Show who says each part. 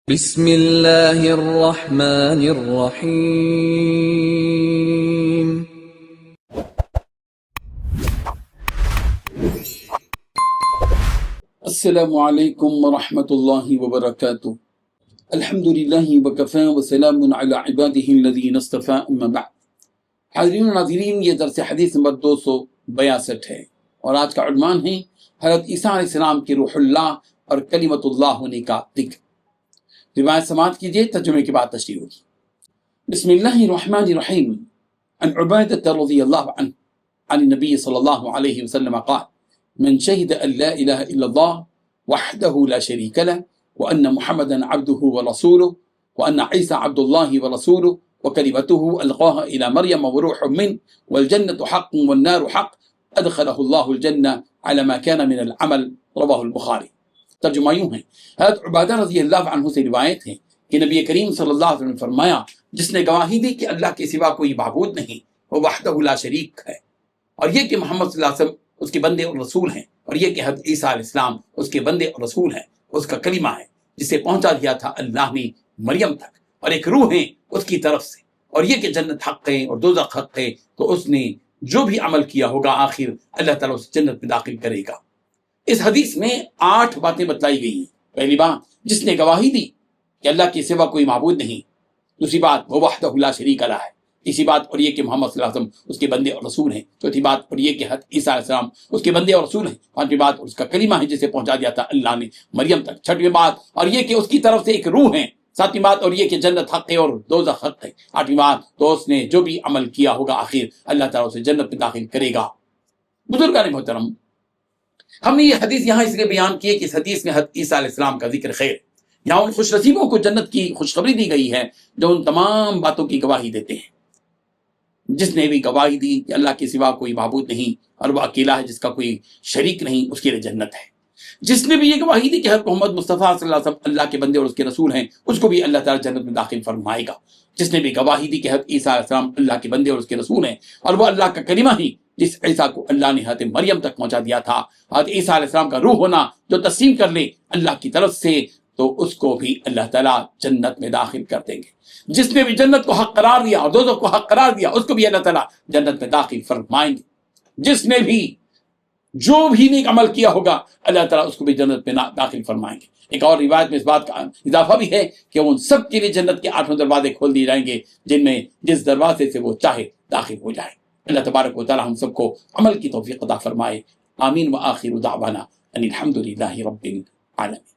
Speaker 1: بسم اللہ الرحمن الرحیم۔
Speaker 2: السلام علیکم ورحمۃ اللہ وبرکاتہ۔ الحمدللہ وکفی وسلام علی عبادہ الذین اصطفی، اما بعد۔ حاضرین و ناظرین، یہ درس حدیث نمبر 262 ہے اور آج کا عنوان ہے حضرت عیسیٰ علیہ السلام کے روح اللہ اور کلمۃ اللہ ہونے کا ذکر۔ روایت سماعت کیجیے، ترجمے کے بعد تشریح ہوگی۔ بسم اللہ الرحمن الرحیم۔ عن عبادۃ رضی اللہ عنہ عن النبی صلی اللہ علیہ وسلم قال: من شهد ان لا اله الا الله وحده لا شريك له وان محمدا عبده ورسوله وان عيسى عبد الله ورسوله وكلمته القاها الى مريم وروح منه والجنة حق والنار حق ادخله الله الجنة على ما كان من العمل، رواه البخاری۔ ترجمہ یوں ہے، حضرت عبادہ رضی اللہ عنہ سے روایت ہے کہ نبی کریم صلی اللہ علیہ وسلم نے فرمایا، جس نے گواہی دی کہ اللہ کے سوا کوئی معبود نہیں، وہ وحدہ لا شریک ہے، اور یہ کہ محمد صلی اللہ علیہ وسلم اس کے بندے اور رسول ہیں، اور یہ کہ حضرت عیسیٰ علیہ السلام اس کے بندے اور رسول ہیں، اس کا کلمہ ہے جسے پہنچا دیا تھا اللہ نے مریم تک، اور ایک روح ہے اس کی طرف سے، اور یہ کہ جنت حق ہے اور دوزخ حق ہے، تو اس نے جو بھی عمل کیا ہوگا آخر اللہ تعالیٰ اسے جنت میں داخل کرے گا۔ اس حدیث میں 8 باتیں بتلائی گئی ہیں۔ پہلی بات، جس نے گواہی دی کہ اللہ کے سوا کوئی معبود نہیں۔ دوسری بات، وہ وحدہ لا شریک لہ ہے۔ تیسری بات، اور یہ کہ محمد صلی اللہ علیہ وسلم اس کے بندے اور رسول ہیں۔ چوتھی بات، اور یہ کہ حضرت عیسیٰ علیہ السلام اس کے بندے اور رسول ہیں۔ پانچویں بات، اور اس کا کلمہ ہے جسے پہنچا دیا تھا اللہ نے مریم تک۔ چھٹویں بات، اور یہ کہ اس کی طرف سے ایک روح ہے۔ ساتویں بات، اور یہ کہ جنت حق ہے اور دوزخ حق ہے۔ آٹھویں بات، تو اس نے جو بھی عمل کیا ہوگا آخر اللہ تعالیٰ اسے جنت میں داخل کرے گا۔ بزرگان محترم، ہم نے یہ حدیث یہاں اس لیے بیان کی ہے کہ اس حدیث میں حضرت عیسیٰ علیہ السلام کا ذکر خیر، یہاں ان خوش نصیبوں کو جنت کی خوشخبری دی گئی ہے جو ان تمام باتوں کی گواہی دیتے ہیں۔ جس نے بھی گواہی دی کہ اللہ کے سوا کوئی معبود نہیں اور وہ اکیلا ہے جس کا کوئی شریک نہیں، اس کے لیے جنت ہے۔ جس نے بھی یہ گواہی دی کہ حضرت محمد مصطفیٰ صلی اللہ علیہ وسلم اللہ کے بندے اور اس کے رسول ہیں، اس کو بھی اللہ تعالیٰ جنت میں داخل فرمائے گا۔ جس نے بھی گواہی دی کہ حضرت عیسیٰ علیہ السلام اللہ کے بندے اور اس کے رسول ہیں، اور وہ اللہ کا کلمہ ہی جس عیسیٰ کو اللہ نے حضرت مریم تک پہنچا دیا تھا، حضرت عیسیٰ علیہ السلام کا روح ہونا جو تسلیم کر لے اللہ کی طرف سے، تو اس کو بھی اللہ تعالیٰ جنت میں داخل کر دیں گے۔ جس نے بھی جنت کو حق قرار دیا اور دوزخ کو حق قرار دیا، اس کو بھی اللہ تعالیٰ جنت میں داخل فرمائیں گے۔ جس نے بھی جو بھی نیک عمل کیا ہوگا اللہ تعالیٰ اس کو بھی جنت میں داخل فرمائیں گے۔ ایک اور روایت میں اس بات کا اضافہ بھی ہے کہ ان سب کے لیے جنت کے 8 دروازے کھول دیے جائیں گے، جن میں جس دروازے سے وہ چاہے داخل ہو جائے۔ اللہ تبارک و تعالیٰ ہم سب کو عمل کی توفیق عطا فرمائے۔ آمین۔ وآخر دعوانا ان الحمد للہ رب العالمین۔